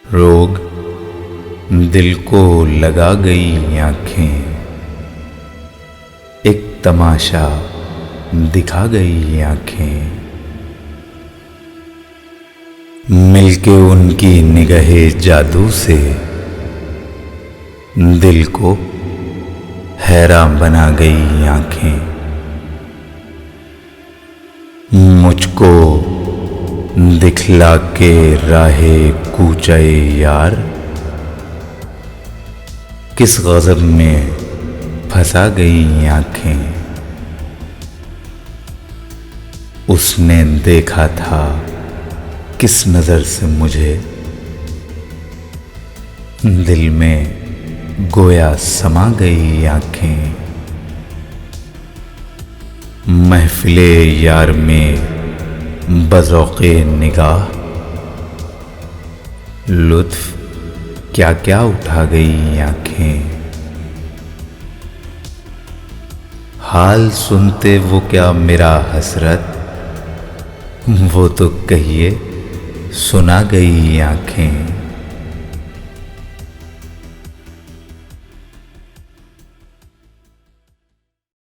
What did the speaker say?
रोग दिल को लगा गई आंखें, एक तमाशा दिखा गई आंखें। मिलके उनकी निगाहे जादू से दिल को हैरान बना गई आंखें। मुझको दिखला के राहे कूचाए यार, किस गज़ब में फंसा गई आंखें। उसने देखा था किस नजर से मुझे, दिल में गोया समा गई आंखें। महफिले यार में बज़ौक़े निगाह, लुत्फ़ क्या क्या उठा गई आंखें। हाल सुनते वो क्या मेरा हसरत, वो तो कहिए सुना गई आंखें।